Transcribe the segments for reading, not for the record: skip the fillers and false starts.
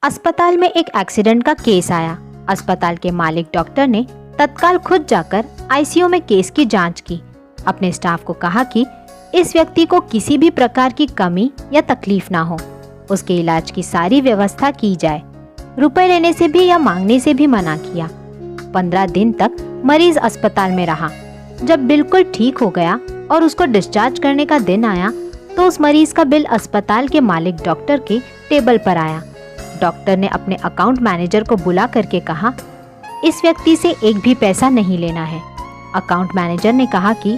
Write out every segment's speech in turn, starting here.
अस्पताल में एक एक्सीडेंट का केस आया। अस्पताल के मालिक डॉक्टर ने तत्काल खुद जाकर आईसीयू में केस की जांच की। अपने स्टाफ को कहा कि इस व्यक्ति को किसी भी प्रकार की कमी या तकलीफ ना हो, उसके इलाज की सारी व्यवस्था की जाए। रुपए लेने से भी या मांगने से भी मना किया। 15 दिन तक मरीज अस्पताल में रहा। जब बिल्कुल ठीक हो गया और उसको डिस्चार्ज करने का दिन आया तो उस मरीज का बिल अस्पताल के मालिक डॉक्टर के टेबल पर आया। डॉक्टर ने अपने अकाउंट मैनेजर को बुला करके कहा, इस व्यक्ति से एक भी पैसा नहीं लेना है। अकाउंट मैनेजर ने कहा कि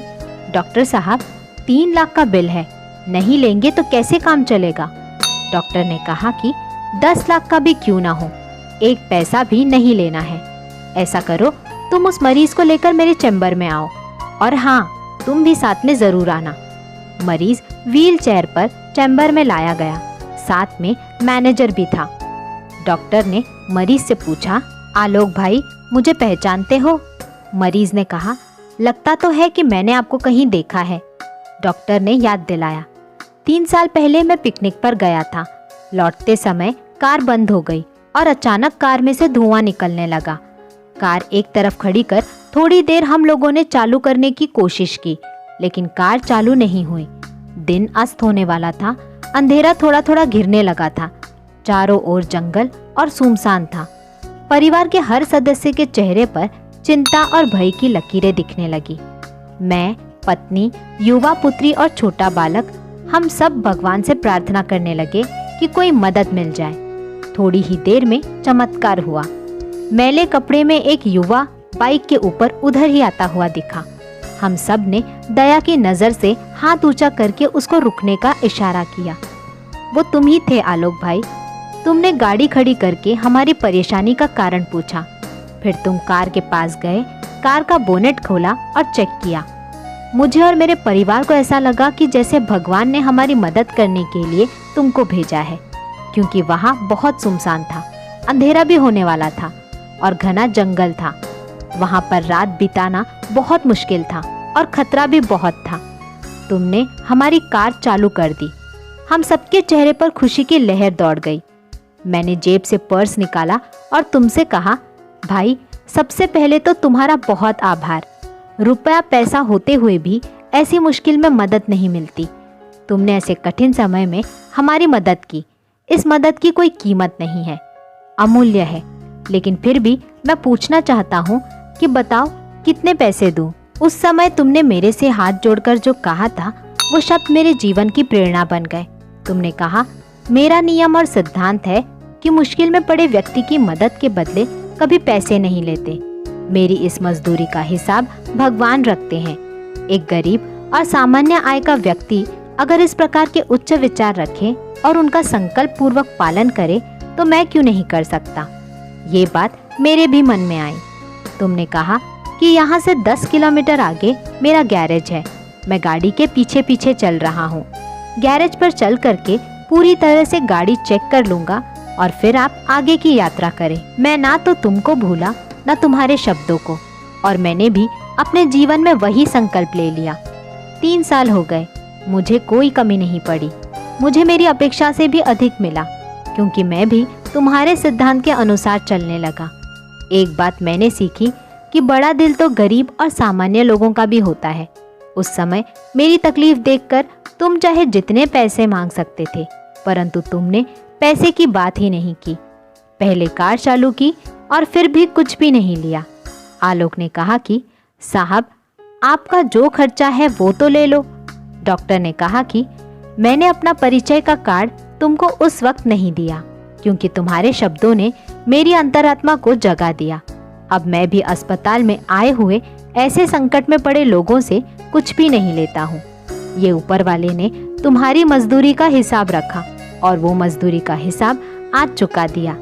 डॉक्टर साहब 3 लाख का बिल है, नहीं लेंगे तो कैसे काम चलेगा। डॉक्टर ने कहा कि 10 लाख का भी क्यों ना हो, एक पैसा भी नहीं लेना है। ऐसा करो, तुम उस मरीज को लेकर मेरे चैम्बर में आओ और हाँ, तुम भी साथ में जरूर आना। मरीज व्हील चेयर पर चैम्बर में लाया गया, साथ में मैनेजर भी था। डॉक्टर ने मरीज से पूछा, आलोक भाई, मुझे पहचानते हो? मरीज ने कहा, लगता तो है कि मैंने आपको कहीं देखा है। डॉक्टर ने याद दिलाया, 3 साल पहले मैं पिकनिक पर गया था। लौटते समय कार बंद हो गई और अचानक कार में से धुआं निकलने लगा। कार एक तरफ खड़ी कर थोड़ी देर हम लोगों ने चालू करने की कोशिश की, लेकिन कार चालू नहीं हुई। दिन अस्त होने वाला था, अंधेरा थोड़ा थोड़ा घिरने लगा था। चारों ओर जंगल और सुनसान था। परिवार के हर सदस्य के चेहरे पर चिंता और भय की लकीरें दिखने लगी। मैं, पत्नी, युवा पुत्री और छोटा बालक, हम सब भगवान से प्रार्थना करने लगे कि कोई मदद मिल जाए। थोड़ी ही देर में चमत्कार हुआ। मैले कपड़े में एक युवा बाइक के ऊपर उधर ही आता हुआ दिखा। हम सब ने दया की नजर से हाथ ऊंचा करके उसको रुकने का इशारा किया। वो तुम ही थे आलोक भाई। तुमने गाड़ी खड़ी करके हमारी परेशानी का कारण पूछा। फिर तुम कार के पास गए, कार का बोनेट खोला और चेक किया। मुझे और मेरे परिवार को ऐसा लगा कि जैसे भगवान ने हमारी मदद करने के लिए तुमको भेजा है, क्योंकि वहाँ बहुत सुनसान था, अंधेरा भी होने वाला था और घना जंगल था। वहाँ पर रात बिताना बहुत मुश्किल था और खतरा भी बहुत था। तुमने हमारी कार चालू कर दी। हम सबके चेहरे पर खुशी की लहर दौड़ गई। मैंने जेब से पर्स निकाला और तुमसे कहा, भाई, सबसे पहले तो तुम्हारा बहुत आभार। रुपया पैसा होते हुए भी ऐसी मुश्किल में मदद नहीं मिलती। तुमने ऐसे कठिन समय में हमारी मदद की। इस मदद की कोई कीमत नहीं है, अमूल्य है। लेकिन फिर भी मैं पूछना चाहता हूँ कि बताओ, कितने पैसे दूँ? उस समय तुमने मेरे से हाथ जोड़कर जो कहा था, वो शब्द मेरे जीवन की प्रेरणा बन गए। तुमने कहा, मेरा नियम और सिद्धांत है कि मुश्किल में पड़े व्यक्ति की मदद के बदले कभी पैसे नहीं लेते। मेरी इस मजदूरी का हिसाब भगवान रखते हैं। एक गरीब और सामान्य आय का व्यक्ति अगर इस प्रकार के उच्च विचार रखे और उनका संकल्प पूर्वक पालन करे तो मैं क्यों नहीं कर सकता। ये बात मेरे भी मन में आई। तुमने कहा कि यहाँ से 10 किलोमीटर आगे मेरा गैरेज है। मैं गाड़ी के पीछे पीछे चल रहा हूँ। गैरेज पर चल करके पूरी तरह से गाड़ी चेक कर लूंगा और फिर आप आगे की यात्रा करें। मैं ना तो तुमको भूला, ना तुम्हारे शब्दों को, और मैंने भी अपने जीवन में वही संकल्प ले लिया। 3 साल हो गए, मुझे कोई कमी नहीं पड़ी। मुझे मेरी अपेक्षा से भी अधिक मिला, क्योंकि मैं भी तुम्हारे सिद्धांत के अनुसार चलने लगा। एक बात मैंने सीखी कि बड़ा दिल तो गरीब और सामान्य लोगों का भी होता है। उस समय मेरी तकलीफ देखकर तुम चाहे जितने पैसे मांग सकते थे, परंतु तुमने पैसे की बात ही नहीं की। पहले कार चालू की और फिर भी कुछ भी नहीं लिया। आलोक ने कहा कि साहब, आपका जो खर्चा है वो तो ले लो। डॉक्टर ने कहा कि मैंने अपना परिचय का कार्ड तुमको उस वक्त नहीं दिया, क्योंकि तुम्हारे शब्दों ने मेरी अंतरात्मा को जगा दिया। अब मैं भी अस्पताल में आए हुए ऐसे संकट में पड़े लोगों से कुछ भी नहीं लेता हूँ। ये ऊपर वाले ने तुम्हारी मजदूरी का हिसाब रखा और वो मजदूरी का हिसाब आज चुका दिया।